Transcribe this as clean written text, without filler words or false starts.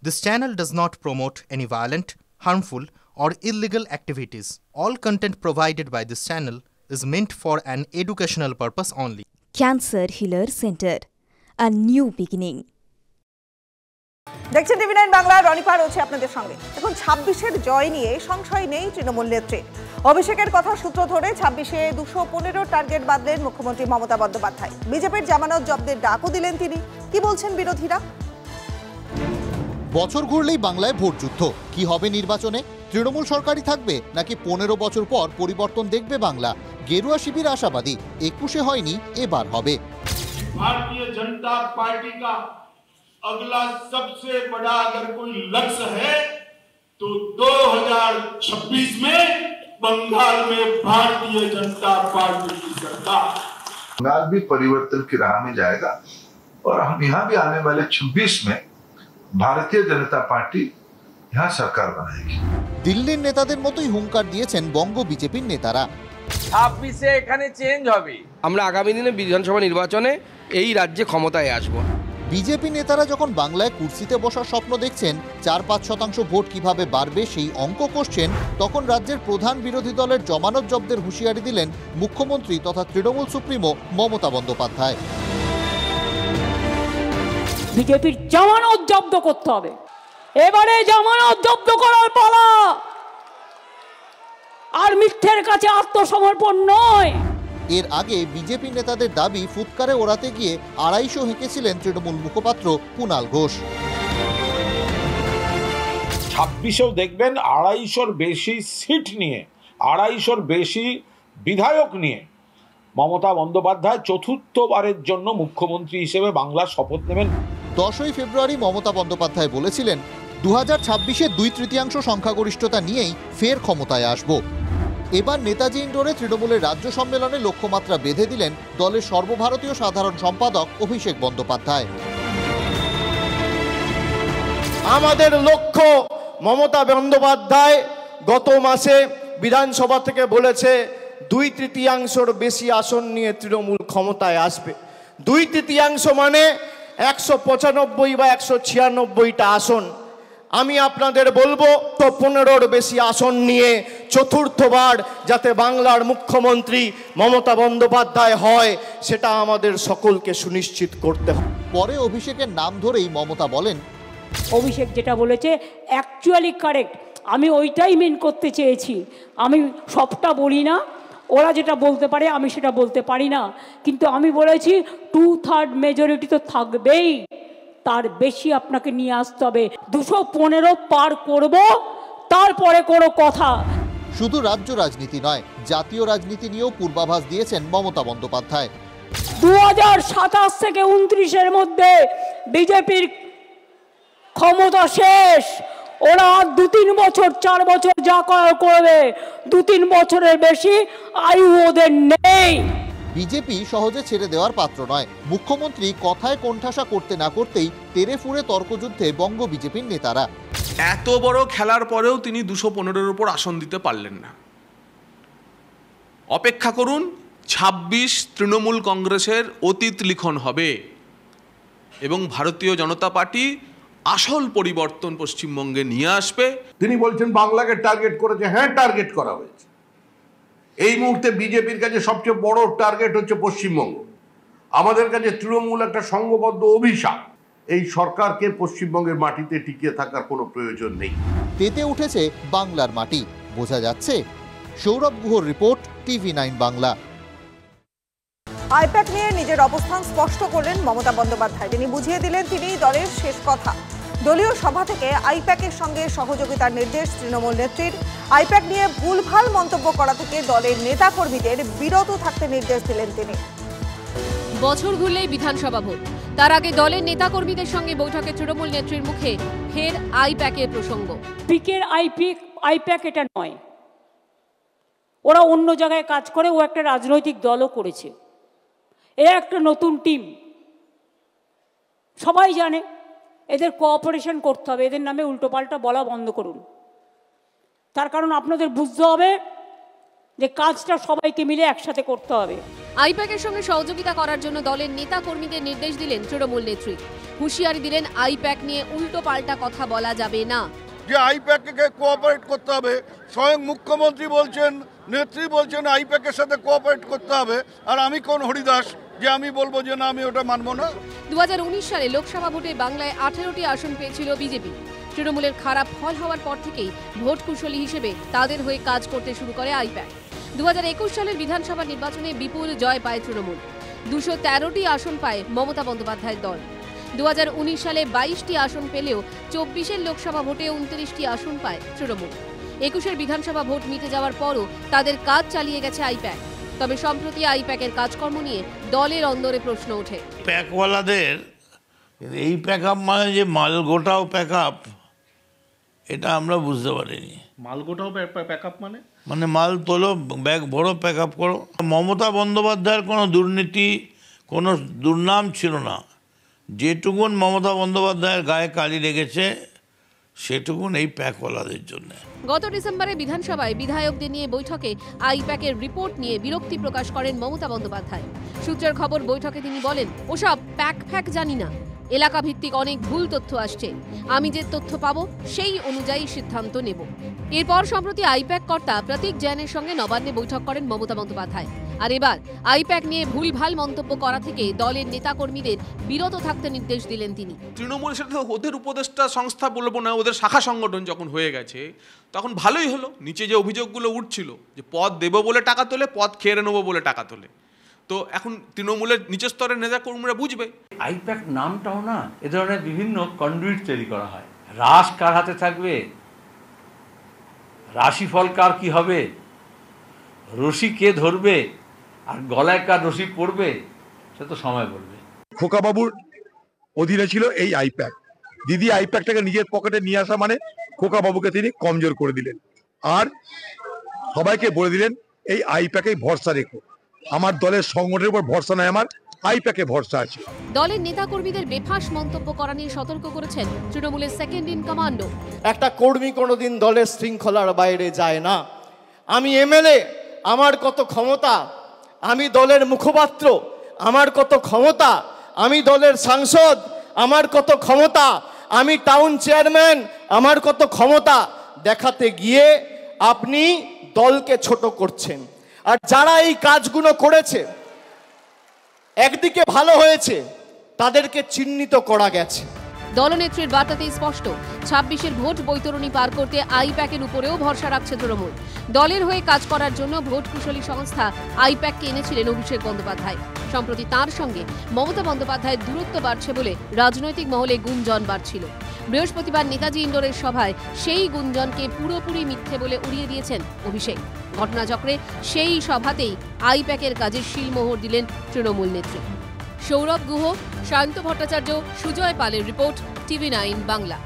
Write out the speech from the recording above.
This channel does not promote any violent, harmful, or illegal activities. All content provided by this channel is meant for an educational purpose only. Cancer Healer Center, a new beginning. দেখছেন টিভি9 বাংলা, রনিপা রয়েছে আপনাদের সঙ্গে। এখন 26-এর জয় নিয়ে সংশয় নেই তৃণমূল নেত্রীর। অভিষেকের কথা সূত্র ধরে 26-এ 215 টার্গেট বাঁধলেন মুখ্যমন্ত্রী মমতা বন্দ্যোপাধ্যায়। বিজেপির জামানত জব্দের ডাকও দিলেন তিনি। কি বলছেন বিরোধীরা? বছর ঘুরলেই বাংলায় ভোট যুদ্ধ। কি হবে নির্বাচনে? তৃণমূল সরকারই থাকবে নাকি 15 বছর পর পরিবর্তন দেখবে বাংলা? গেরুয়া শিবির আশাবাদী 21-এ হয়নি, এবার হবে। भारतीय जनता पार्टी का अगला सबसे बड़ा अगर कोई लक्ष्य है तो 2026 में बंगाल में भारतीय जनता पार्टी की सरकार। बंगाल भी परिवर्तन की राह में जाएगा और हम यहाँ भी आने वाले 26 में भारतीय जनता पार्टी यहाँ सरकार बनाएगी। দিল্লির নেতাদের মতোই হুঙ্কার দিয়েছেন বঙ্গ বিজেপির নেতারা। 26-এ এখানে চেঞ্জ হবে। আমরা আগামী দিনে বিধানসভা নির্বাচনে এই রাজ্যে ক্ষমতায় আসব। বিজেপি নেতারা যখন বাংলায় কুর্সিতে বসার স্বপ্ন দেখছেন, 4-5% ভোট কিভাবে বাড়বে সেই অঙ্ক কষছেন, তখন রাজ্যের প্রধান বিরোধী দলের জমানত জব্দের হুঁশিয়ারি দিলেন মুখ্যমন্ত্রী তথা তৃণমূল সুপ্রিমো মমতা বন্দ্যোপাধ্যায়। বিজেপির জামানত জব্দ করতে হবে। এবারে জামানত জব্দ করার পালা, আর মিথ্যের কাছে আত্মসমর্পণ নয়। এর আগে বিজেপি নেতাদের দাবি ফুৎকারে ওড়াতে গিয়ে 250 হেঁকেছিলেন তৃণমূল মুখপাত্র কুণাল ঘোষ। 26-এও দেখবেন 250-র বেশি সিট নিয়ে, 250-র বেশি বিধায়ক নিয়ে মমতা বন্দ্যোপাধ্যায় চতুর্থবারের জন্য মুখ্যমন্ত্রী হিসেবে বাংলার শপথ নেবেন। 10ই ফেব্রুয়ারি মমতা বন্দ্যোপাধ্যায় বলেছিলেন 2026-এ 2/3 সংখ্যাগরিষ্ঠতা নিয়েই ফের ক্ষমতায় আসব। এবার নেতাজি ইন্ডোরে তৃণমূলের রাজ্য সম্মেলনে লক্ষ্যমাত্রা বেঁধে দিলেন দলের সর্বভারতীয় সাধারণ সম্পাদক অভিষেক বন্দ্যোপাধ্যায়। আমাদের লক্ষ্য, মমতা বন্দ্যোপাধ্যায় গত মাসে বিধানসভা থেকে বলেছে 2/3 বেশি আসন নিয়ে তৃণমূল ক্ষমতায় আসবে। 2/3 মানে 195 বা 196টা আসন। আমি আপনাদের বলবো 15-র বেশি আসন নিয়ে চতুর্থবার যাতে বাংলার মুখ্যমন্ত্রী মমতা বন্দ্যোপাধ্যায় হয়, সেটা আমাদের সকলকে সুনিশ্চিত করতে হবে। পরে অভিষেকের নাম ধরেই মমতা বলেন, অভিষেক যেটা বলেছে অ্যাকচুয়ালি কারেক্ট, আমি ওইটাই মেন করতে চেয়েছি। আমি সবটা বলি না, ওরা যেটা বলতে পারে আমি সেটা বলতে পারি না, কিন্তু আমি বলেছি 2/3 মেজরিটি তো থাকবেই, তার বেশি আপনাকে নিয়ে আসতে হবে। 215 পার করব, তারপরে কোনো কথা। শুধু রাজ্য রাজনীতি নয়, জাতীয় রাজনীতি নিয়েও পূর্বাভাস দিয়েছেন মমতা বন্দ্যোপাধ্যায়। 2027 থেকে 29-এর মধ্যে বিজেপির ক্ষমতা শেষ। ওরা 2-3 বছর 4 বছর যা করার করবে, 2-3 বছরের বেশি আয়ু ওদের নেই। বিজেপি সহজে ছেড়ে দেওয়ার পাত্র নয়। মুখ্যমন্ত্রী কথায় কোণঠাসা করতে না করতেই তেরে ফুঁড়ে তর্কযুদ্ধে বঙ্গ বিজেপির নেতারা। এত বড় খেলার পরেও তিনি 215-এর উপর আসন দিতে পারলেন না। অপেক্ষা করুন, 26 তৃণমূল কংগ্রেসের অতীত লিখন হবে এবং ভারতীয় জনতা পার্টি আসল পরিবর্তন পশ্চিমবঙ্গে নিয়ে আসবে। তিনি বলছেন বাংলাকে টার্গেট করেছে। হ্যাঁ, টার্গেট করা হয়েছে। এই মুহূর্তে বিজেপির কাছে সবচেয়ে বড় টার্গেট হচ্ছে পশ্চিমবঙ্গ। আমাদের কাছে তৃণমূল একটা সংঘবদ্ধ অভিশাপ। এই সরকারকে পশ্চিমবঙ্গের মাটিতে টিকিয়ে থাকার কোনো প্রয়োজন নেই। তেতে উঠেছে বাংলার মাটি, বোঝা যাচ্ছে। সৌরভ গুহর রিপোর্ট, টিভি9 বাংলা। আইপ্যাক নিয়ে নিজের অবস্থান স্পষ্ট করলেন মমতা বন্দ্যোপাধ্যায়। তিনি বুঝিয়ে দিলেন তিনি দলের শেষ কথা। দলীয় সভা থেকে আইপ্যাকের সঙ্গে সহযোগিতার নির্দেশ তৃণমূল নেত্রীর। আইপ্যাক নিয়ে ভুলভাল মন্তব্য করা থেকে দলের নেতাকর্মীদের বিরত থাকতে নির্দেশ দিলেন তিনি। বছর ঘুরলেই বিধানসভা ভোট, তার আগে দলের নেতাকর্মীদের সঙ্গে বৈঠকে তৃণমূল নেত্রীর মুখে ফের আইপ্যাকের প্রসঙ্গ। পিকের আইপ্যাক এটা নয়, ওরা অন্য জায়গায় কাজ করে, ও একটা রাজনৈতিক দলও করেছে। এ একটা নতুন টিম, সবাই জানে। এদের কোঅপারেশন করতে হবে, এদের নামে উল্টোপাল্টা বলা বন্ধ করুন। তার কারণ আপনাদের বুঝতে হবে যে কাজটা সবাইকে মিলে একসাথে করতে হবে। আইপ্যাকের সঙ্গে সহযোগিতা করার জন্য দলের নেতা কর্মীদের নির্দেশ দিলেন তৃণমূল নেত্রী। হুঁশিয়ারি দিলেন আইপ্যাক নিয়ে উল্টো পাল্টা কথা বলা যাবে না। যে আইপ্যাককে কোঅপারেট করতে হবে, স্বয়ং মুখ্যমন্ত্রী বলছেন, নেত্রী বলছেন আইপ্যাকের সাথে কোঅপারেট করতে হবে, আর আমি কোন হরিদাস যে আমি বলবো যে না আমি ওটা মানবো না। 2019 সালে লোকসভা ভোটে বাংলায় 18টি আসন পেয়েছিল বিজেপি। তৃণমূলের খারাপ ফল হওয়ার পর থেকেই ভোট কুশলী হিসেবে তাদের হয়ে কাজ করতে শুরু করে আইপ্যাক। 2021 সালের বিধানসভা নির্বাচনে বিপুল জয় পায় তৃণমূল। 213টি আসন পায় মমতা বন্দ্যোপাধ্যায়ের দল। 2019 সালে 22টি আসন পেলেও 24-এর লোকসভা ভোটে 29টি আসন পায় তৃণমূল। 21-এর বিধানসভা ভোট মিটে যাওয়ার পরও তাদের কাজ চালিয়ে গেছে আইপ্যাক। তবে সম্প্রতি আইপ্যাকের কাজকর্ম নিয়ে দলের অন্দরে প্রশ্ন ওঠে। প্যাকওয়ালাদের এই প্যাক আপ মানে যে মাল গোটাও প্যাক আপ, এটা আমরা বুঝতে পারিনি। মাল গোটাও প্যাক আপ মানে মাল তোলো, ব্যাগ ভরো, প্যাক আপ করো। মমতা বন্দ্যোপাধ্যায়ের কোনো দুর্নীতি, কোনো দুর্নাম ছিল না। যেটুকুন মমতা বন্দ্যোপাধ্যায়ের গায়ে কালি লেগেছে সেটুকুন এই প্যাকওয়ালাদের জন্য। গত ডিসেম্বরে বিধানসভায় বিধায়কদের নিয়ে বৈঠকে আইপ্যাকের রিপোর্ট নিয়ে বিরক্তি প্রকাশ করেন মমতা বন্দ্যোপাধ্যায়। সূত্রের খবর, বৈঠকে তিনি বলেন, ওসব প্যাক জানি না, এলাকা ভিত্তিক অনেক ভুল তথ্য আসছে, আমি যে তথ্য পাবো সেই অনুযায়ী সিদ্ধান্ত নেব। এরপর সম্প্রতি আইপ্যাক কর্তা প্রতীক জৈনের সঙ্গে নবান্নে বৈঠক করেন মমতা বন্দ্যোপাধ্যায়। আর এবার আইপ্যাক নিয়ে ভুলভাল মন্তব্য করা থেকে দলের নেতাকর্মীদের বিরত থাকতে নির্দেশ দিলেন তিনি। তৃণমূলের সাথে ওদের উপদেষ্টা সংস্থা বলবো না, ওদের শাখা সংগঠন যখন হয়ে গেছে তখন ভালোই হলো। নিচে যে অভিযোগগুলো উঠছিল যে পদ দেবো বলে টাকা তোলে, পদ খেয়ে নেবো বলে টাকা তোলে, তো এখন তৃণমূলের নিচের স্তরের নেতাকর্মীরা বুঝবে। আইপ্যাক নামটাও না এ ধরনের বিভিন্ন কন্ডুইট তৈরি করা হয়। রাশ কার হাতে থাকবে, রাশিফল কার কি হবে, রশি কে ধরবে আর গলায় কার রশি পড়বে সে তো সময় বলবে। খোকাবাবুর অধীনে ছিল এই আইপ্যাক। দিদি আইপ্যাকটাকে নিজের পকেটে নিয়ে আসা মানে খোকাবাবুকে তিনি কমজোর করে দিলেন, আর সবাইকে বলে দিলেন এই আইপ্যাকেই ভরসা রেখো। আমার দলের সংগঠনের উপর ভরসা নয়, আমার আইপ্যাকে ভরসা আছে। দলের নেতাকর্মীদের বেফাস মন্তব্য করা নিয়ে সতর্ক করেছেন তৃণমূলের সেকেন্ড ইন কমান্ডো। একটা কর্মী কোনোদিন দলের শৃঙ্খলার বাইরে যায় না। আমি এমএলএ, আমার কত ক্ষমতা, আমি দলের মুখপাত্র, আমার কত ক্ষমতা, আমি দলের সাংসদ, আমার কত ক্ষমতা, আমি টাউন চেয়ারম্যান, আমার কত ক্ষমতা দেখাতে গিয়ে আপনি দলকে ছোট করছেন। আর যারা এই কাজগুলো করেছে, একদিকে ভালো হয়েছে, তাদেরকে চিহ্নিত করা গেছে। দলনেত্রীর বার্তাতেই স্পষ্ট, 26-এর ভোট বৈতরণী পার করতে আইপ্যাকের উপরেও ভরসা রাখছে তৃণমূল। দলের হয়ে কাজ করার জন্য ভোট কুশলী সংস্থা আইপ্যাককে এনেছিলেন অভিষেক বন্দ্যোপাধ্যায়। সম্প্রতি তার সঙ্গে মমতা বন্দ্যোপাধ্যায়ের দূরত্ব বাড়ছে বলে রাজনৈতিক মহলে গুঞ্জন বাড়ছিল। বৃহস্পতিবার নেতাজি ইন্ডোরের সভায় সেই গুঞ্জনকে পুরোপুরি মিথ্যে বলে উড়িয়ে দিয়েছেন অভিষেক। ঘটনাচক্রে সেই সভাতেই আইপ্যাকের কাজে শিলমোহর দিলেন তৃণমূল নেত্রী। সৌরভ গুহ, শান্ত ভট্টাচার্য, সুজয় পালের রিপোর্ট, TV9 বাংলা।